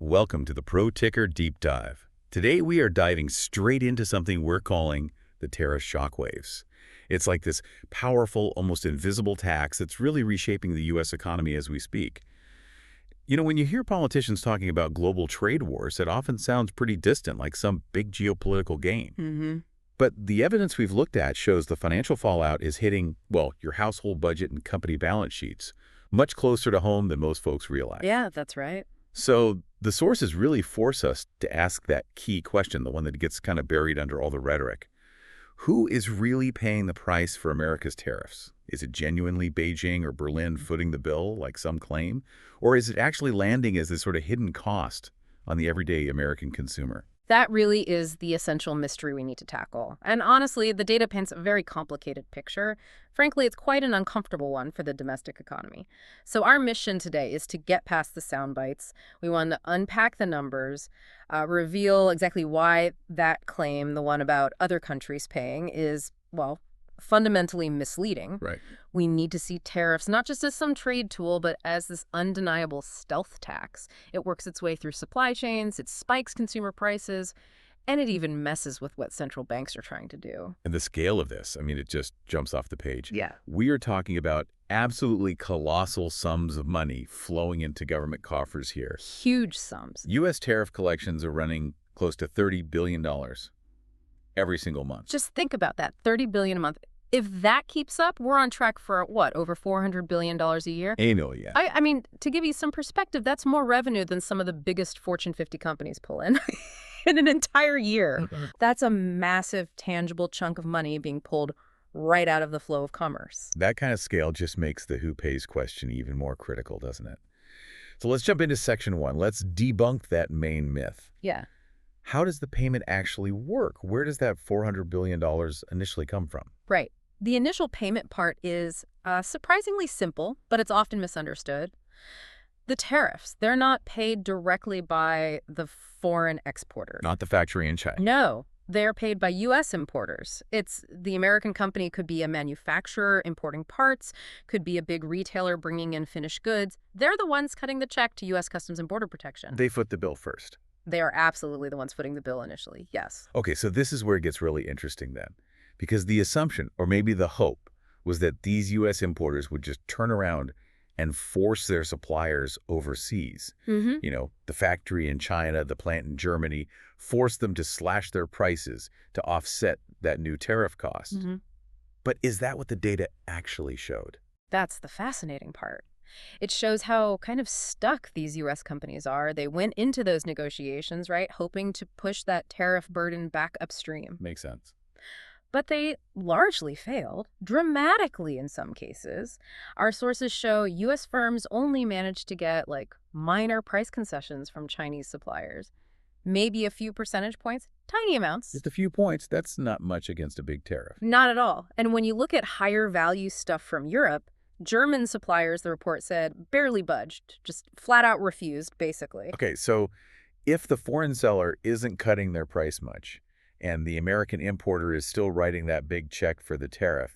Welcome to the Pro Ticker Deep Dive. Today we are diving straight into something we're calling the tariff shockwaves. It's like this powerful, almost invisible tax that's really reshaping the U.S. economy as we speak. You know, when you hear politicians talking about global trade wars, it often sounds pretty distant, like some big geopolitical game. But the evidence we've looked at shows the financial fallout is hitting, well, your household budget and company balance sheets, much closer to home than most folks realize. Yeah, that's right. So the sources really force us to ask that key question, the one that gets kind of buried under all the rhetoric. Who is really paying the price for America's tariffs? Is it genuinely Beijing or Berlin footing the bill, like some claim? Or is it actually landing as this sort of hidden cost on the everyday American consumer? That really is the essential mystery we need to tackle. And honestly, the data paints a very complicated picture. Frankly, it's quite an uncomfortable one for the domestic economy. So our mission today is to get past the sound bites. We want to unpack the numbers, reveal exactly why that claim, the one about other countries paying, is, well, fundamentally misleading. Right. We need to see tariffs not just as some trade tool, but as this undeniable stealth tax. It works its way through supply chains, it spikes consumer prices, and it even messes with what central banks are trying to do. And the scale of this, I mean, it just jumps off the page. Yeah. We are talking about absolutely colossal sums of money flowing into government coffers here. Huge sums. U.S. tariff collections are running close to $30 billion every single month. Just think about that, $30 billion a month. If that keeps up, we're on track for, what, over $400 billion a year? Annually, yeah. I mean, to give you some perspective, that's more revenue than some of the biggest Fortune 50 companies pull in in an entire year. That's a massive, tangible chunk of money being pulled right out of the flow of commerce. That kind of scale just makes the who pays question even more critical, doesn't it? So let's jump into section 1. Let's debunk that main myth. Yeah. How does the payment actually work? Where does that $400 billion initially come from? Right. The initial payment part is surprisingly simple, but it's often misunderstood. The tariffs, they're not paid directly by the foreign exporters. Not the factory in China. No, they're paid by U.S. importers. The American company could be a manufacturer importing parts, could be a big retailer bringing in finished goods. They're the ones cutting the check to U.S. Customs and Border Protection. They foot the bill first. They are absolutely the ones footing the bill initially, yes. Okay, so this is where it gets really interesting then. Because the assumption, or maybe the hope, was that these U.S. importers would just turn around and force their suppliers overseas. You know, the factory in China, the plant in Germany, force them to slash their prices to offset that new tariff cost. But is that what the data actually showed? That's the fascinating part. It shows how kind of stuck these U.S. companies are. They went into those negotiations, right, hoping to push that tariff burden back upstream. Makes sense. But they largely failed, dramatically in some cases. Our sources show U.S. firms only managed to get, like, minor price concessions from Chinese suppliers. Maybe a few percentage points, tiny amounts. Just a few points. That's not much against a big tariff. Not at all. And when you look at higher value stuff from Europe, German suppliers, the report said, barely budged, just flat out refused, basically. Okay, so if the foreign seller isn't cutting their price much, and the American importer is still writing that big check for the tariff,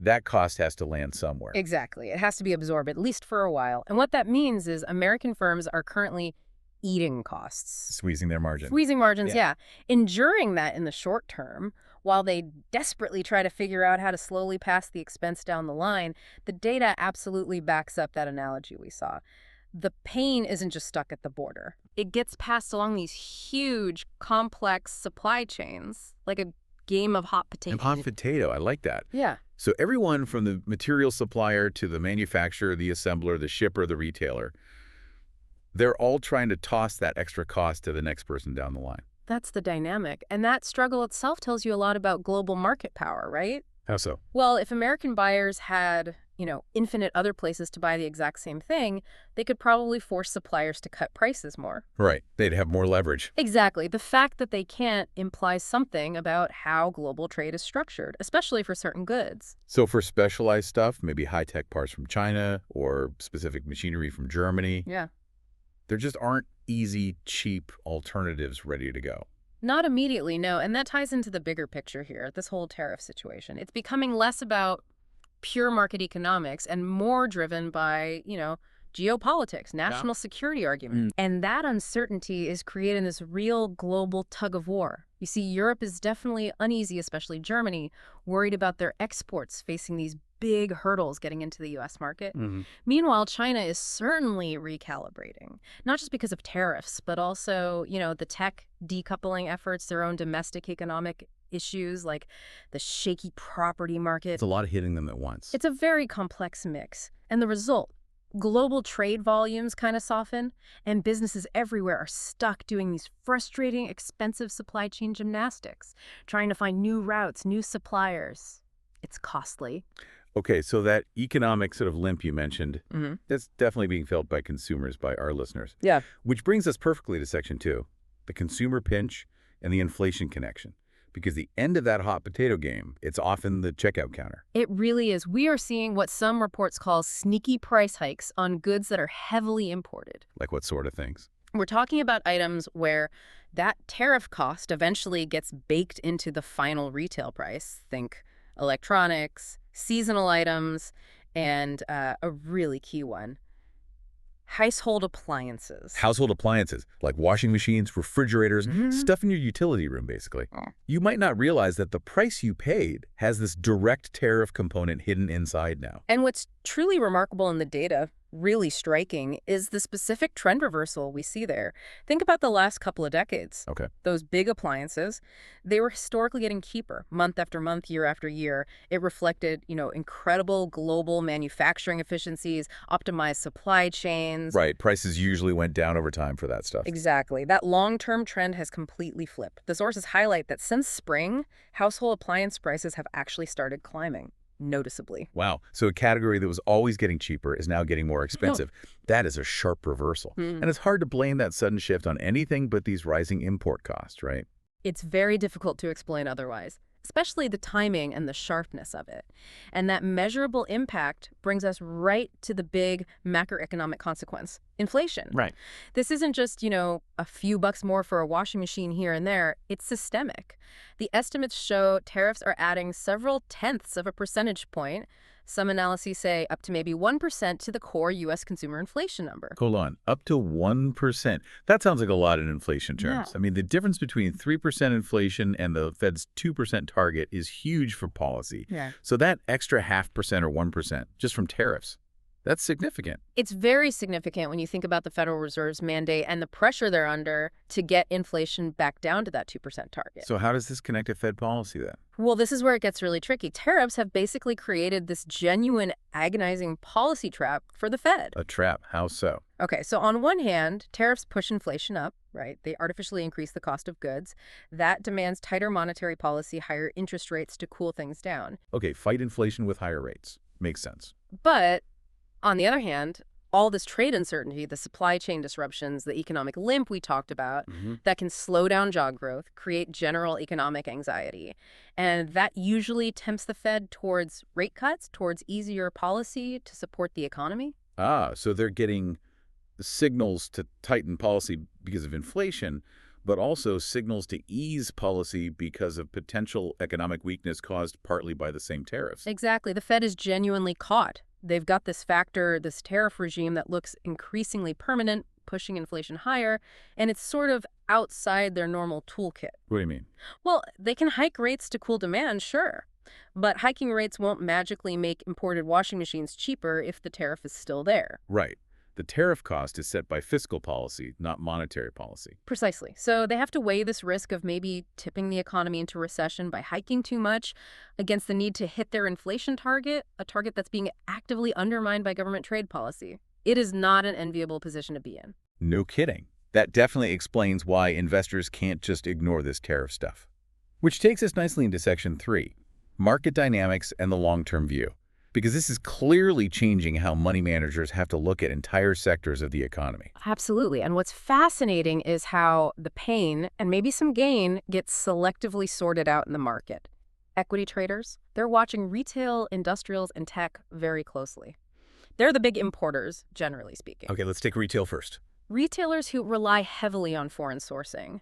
that cost has to land somewhere. Exactly. It has to be absorbed, at least for a while. And what that means is American firms are currently eating costs. Squeezing their margin. Squeezing margins, yeah. Enduring that in the short term, while they desperately try to figure out how to slowly pass the expense down the line, the data absolutely backs up that analogy we saw. The pain isn't just stuck at the border. It gets passed along these huge, complex supply chains, like a game of hot potato. And hot potato, I like that. Yeah. So everyone from the material supplier to the manufacturer, the assembler, the shipper, the retailer, they're all trying to toss that extra cost to the next person down the line. That's the dynamic. And that struggle itself tells you a lot about global market power, right? How so? Well, if American buyers had, infinite other places to buy the exact same thing, they could probably force suppliers to cut prices more. Right. They'd have more leverage. Exactly. The fact that they can't implies something about how global trade is structured, especially for certain goods. So for specialized stuff, maybe high-tech parts from China or specific machinery from Germany, yeah, there just aren't easy, cheap alternatives ready to go. Not immediately, no. And that ties into the bigger picture here, this whole tariff situation. It's becoming less about pure market economics and more driven by, geopolitics, national security argument. And that uncertainty is creating this real global tug of war. You see, Europe is definitely uneasy, especially Germany, worried about their exports facing these big hurdles getting into the U.S. market. Meanwhile, China is certainly recalibrating, not just because of tariffs, but also, the tech decoupling efforts, their own domestic economic issues like the shaky property market. It's a lot hitting them at once. It's a very complex mix. And the result, global trade volumes kind of soften, and businesses everywhere are stuck doing these frustrating, expensive supply chain gymnastics, trying to find new routes, new suppliers. It's costly. Okay, so that economic sort of limp you mentioned, that's definitely being felt by consumers, by our listeners. Yeah. Which brings us perfectly to Section 2, the consumer pinch and the inflation connection. Because the end of that hot potato game, it's often the checkout counter. It really is. We are seeing what some reports call sneaky price hikes on goods that are heavily imported. Like what sort of things? We're talking about items where that tariff cost eventually gets baked into the final retail price. Think electronics, seasonal items, and a really key one, household appliances. Household appliances, like washing machines, refrigerators, stuff in your utility room, basically. You might not realize that the price you paid has this direct tariff component hidden inside now. And what's truly remarkable in the data, really striking, is the specific trend reversal we see there. Think about the last couple of decades. Okay. Those big appliances, they were historically getting cheaper month after month, year after year. It reflected, incredible global manufacturing efficiencies, optimized supply chains. Right. Prices usually went down over time for that stuff. Exactly. That long-term trend has completely flipped. The sources highlight that since spring, household appliance prices have actually started climbing noticeably. Wow. So a category that was always getting cheaper is now getting more expensive. That is a sharp reversal. And it's hard to blame that sudden shift on anything but these rising import costs, right? It's very difficult to explain otherwise, especially the timing and the sharpness of it. And that measurable impact brings us right to the big macroeconomic consequence, inflation. Right. This isn't just, a few bucks more for a washing machine here and there. It's systemic. The estimates show tariffs are adding several tenths of a percentage point. Some analyses say up to maybe 1% to the core U.S. consumer inflation number. Hold on. Up to 1%. That sounds like a lot in inflation terms. Yeah. I mean, the difference between 3% inflation and the Fed's 2% target is huge for policy. Yeah. So that extra 0.5% or 1% just from tariffs, that's significant. It's very significant when you think about the Federal Reserve's mandate and the pressure they're under to get inflation back down to that 2% target. So how does this connect to Fed policy then? Well, this is where it gets really tricky. Tariffs have basically created this genuine, agonizing policy trap for the Fed. A trap. How so? Okay, so on one hand, tariffs push inflation up, right? They artificially increase the cost of goods. That demands tighter monetary policy, higher interest rates to cool things down. Okay, fight inflation with higher rates. Makes sense. But on the other hand, all this trade uncertainty, the supply chain disruptions, the economic limp we talked about, that can slow down job growth, create general economic anxiety. And that usually tempts the Fed towards rate cuts, towards easier policy to support the economy. Ah, so they're getting signals to tighten policy because of inflation, but also signals to ease policy because of potential economic weakness caused partly by the same tariffs. Exactly. The Fed is genuinely caught. They've got this factor, this tariff regime that looks increasingly permanent, pushing inflation higher, and it's sort of outside their normal toolkit. What do you mean? Well, they can hike rates to cool demand, sure. But hiking rates won't magically make imported washing machines cheaper if the tariff is still there. Right. The tariff cost is set by fiscal policy, not monetary policy. Precisely. So they have to weigh this risk of maybe tipping the economy into recession by hiking too much against the need to hit their inflation target, a target that's being actively undermined by government trade policy. It is not an enviable position to be in. No kidding. That definitely explains why investors can't just ignore this tariff stuff. Which takes us nicely into Section 3, market dynamics and the long-term view. Because this is clearly changing how money managers have to look at entire sectors of the economy. Absolutely. And what's fascinating is how the pain and maybe some gain gets selectively sorted out in the market. Equity traders, they're watching retail, industrials, and tech very closely. They're the big importers, generally speaking. Okay, let's take retail first. Retailers who rely heavily on foreign sourcing.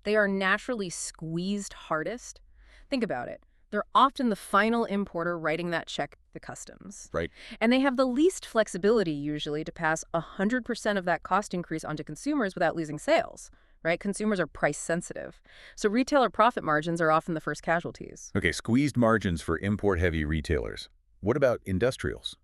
They are naturally squeezed hardest. Think about it. They're often the final importer writing that check the customs. Right. And they have the least flexibility, usually, to pass 100% of that cost increase onto consumers without losing sales, right? Consumers are price sensitive. So retailer profit margins are often the first casualties. Okay, squeezed margins for import-heavy retailers. What about industrials?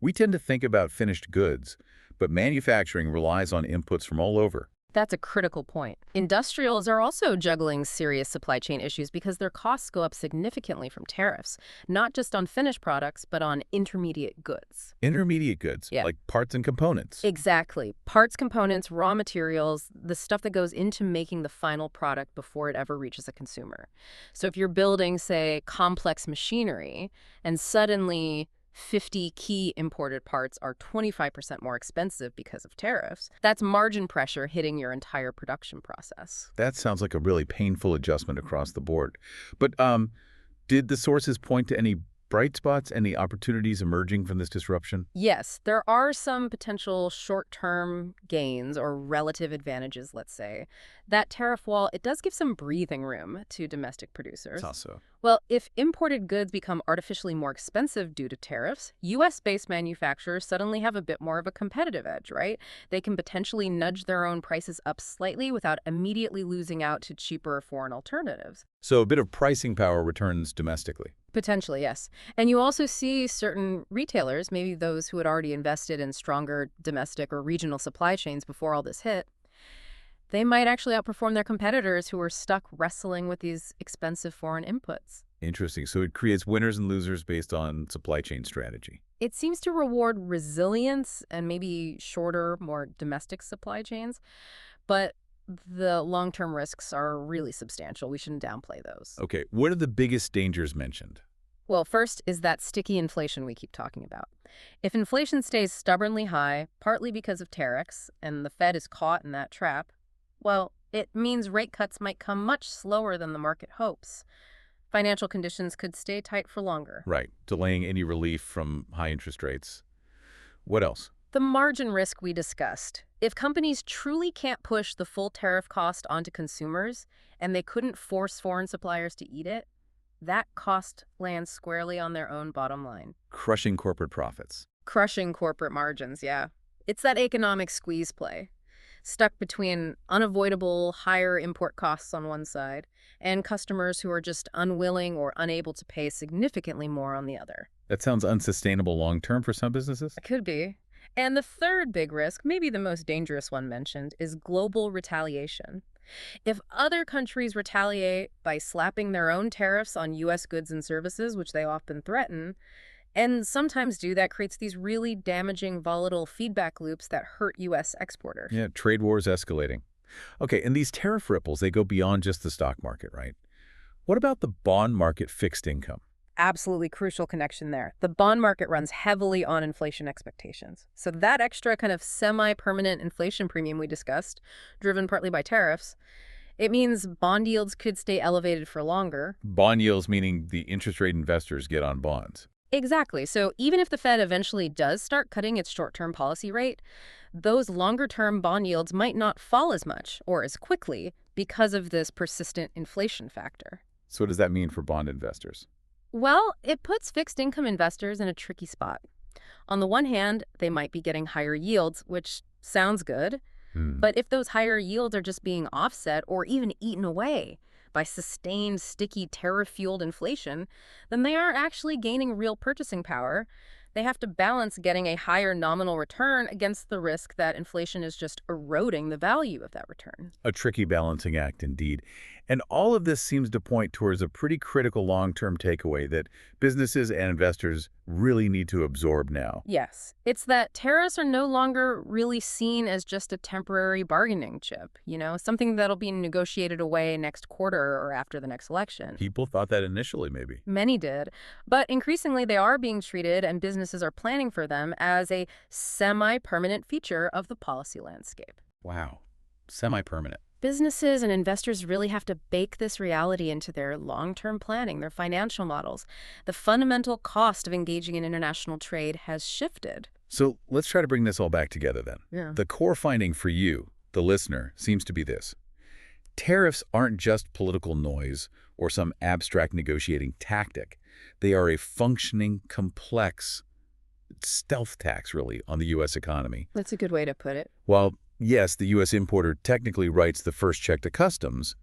We tend to think about finished goods, but manufacturing relies on inputs from all over. That's a critical point. Industrials are also juggling serious supply chain issues because their costs go up significantly from tariffs, not just on finished products, but on intermediate goods. Intermediate goods, Yeah. like parts and components. Exactly. Parts, components, raw materials, the stuff that goes into making the final product before it ever reaches a consumer. So if you're building, say, complex machinery, and suddenly 50 key imported parts are 25% more expensive because of tariffs, that's margin pressure hitting your entire production process. That sounds like a really painful adjustment across the board. But did the sources point to any bright spots, any opportunities emerging from this disruption? Yes, there are some potential short-term gains or relative advantages, let's say. That tariff wall, it does give some breathing room to domestic producers. How so? Well, if imported goods become artificially more expensive due to tariffs, U.S.-based manufacturers suddenly have a bit more of a competitive edge, right? They can potentially nudge their own prices up slightly without immediately losing out to cheaper foreign alternatives. So a bit of pricing power returns domestically. Potentially, yes. And you also see certain retailers, maybe those who had already invested in stronger domestic or regional supply chains before all this hit, they might actually outperform their competitors who are stuck wrestling with these expensive foreign inputs. Interesting. So it creates winners and losers based on supply chain strategy. It seems to reward resilience and maybe shorter, more domestic supply chains, but the long-term risks are really substantial. We shouldn't downplay those. Okay, what are the biggest dangers mentioned? Well, first is that sticky inflation we keep talking about. If inflation stays stubbornly high, partly because of tariffs, and the Fed is caught in that trap, well, it means rate cuts might come much slower than the market hopes. Financial conditions could stay tight for longer. Right, delaying any relief from high interest rates. What else? The margin risk we discussed. If companies truly can't push the full tariff cost onto consumers, and they couldn't force foreign suppliers to eat it, that cost lands squarely on their own bottom line. Crushing corporate profits. Crushing corporate margins, yeah. It's that economic squeeze play. Stuck between unavoidable higher import costs on one side and customers who are just unwilling or unable to pay significantly more on the other. That sounds unsustainable long-term for some businesses. It could be. And the third big risk, maybe the most dangerous one mentioned, is global retaliation. If other countries retaliate by slapping their own tariffs on U.S. goods and services, which they often threaten, and sometimes do, that creates these really damaging, volatile feedback loops that hurt U.S. exporters. Yeah, trade wars escalating. Okay, and these tariff ripples, they go beyond just the stock market, right? What about the bond market fixed income? Absolutely crucial connection there. The bond market runs heavily on inflation expectations. So that extra kind of semi-permanent inflation premium we discussed, driven partly by tariffs, it means bond yields could stay elevated for longer. Bond yields meaning the interest rate investors get on bonds. Exactly. So even if the Fed eventually does start cutting its short-term policy rate, those longer-term bond yields might not fall as much or as quickly because of this persistent inflation factor. So what does that mean for bond investors? Well, it puts fixed income investors in a tricky spot. On the one hand, they might be getting higher yields, which sounds good. But if those higher yields are just being offset or even eaten away by sustained, sticky, tariff-fueled inflation, then they aren't actually gaining real purchasing power. They have to balance getting a higher nominal return against the risk that inflation is just eroding the value of that return. A tricky balancing act indeed. And all of this seems to point towards a pretty critical long-term takeaway that businesses and investors really need to absorb now. Yes, it's that tariffs are no longer really seen as just a temporary bargaining chip, something that'll be negotiated away next quarter or after the next election. People thought that initially, maybe. Many did, but increasingly they are being treated, and businesses are planning for them, as a semi-permanent feature of the policy landscape. Wow. Semi-permanent. Businesses and investors really have to bake this reality into their long-term planning, their financial models. The fundamental cost of engaging in international trade has shifted. So let's try to bring this all back together then. Yeah. The core finding for you, the listener, seems to be this. Tariffs aren't just political noise or some abstract negotiating tactic. They are a functioning, complex stealth tax, really, on the U.S. economy. That's a good way to put it. While, yes, the U.S. importer technically writes the first check to customs,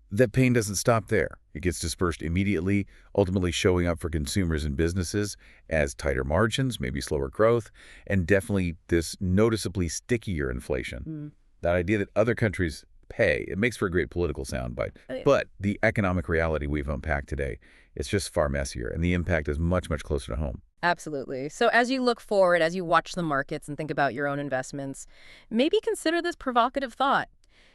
that pain doesn't stop there. It gets dispersed immediately, ultimately showing up for consumers and businesses as tighter margins, maybe slower growth, and definitely this noticeably stickier inflation. That idea that other countries pay, it makes for a great political soundbite. But the economic reality we've unpacked today is just far messier, and the impact is much, much closer to home. Absolutely. So as you look forward, as you watch the markets and think about your own investments, maybe consider this provocative thought.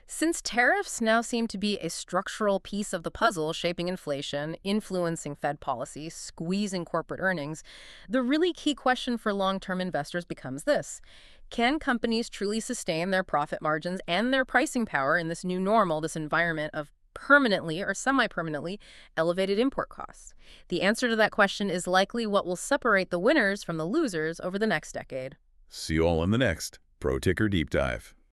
Since tariffs now seem to be a structural piece of the puzzle shaping inflation, influencing Fed policy, squeezing corporate earnings, the really key question for long-term investors becomes this. Can companies truly sustain their profit margins and their pricing power in this new normal, this environment of permanently or semi-permanently elevated import costs? The answer to that question is likely what will separate the winners from the losers over the next decade. See you all in the next Pro Ticker Deep Dive.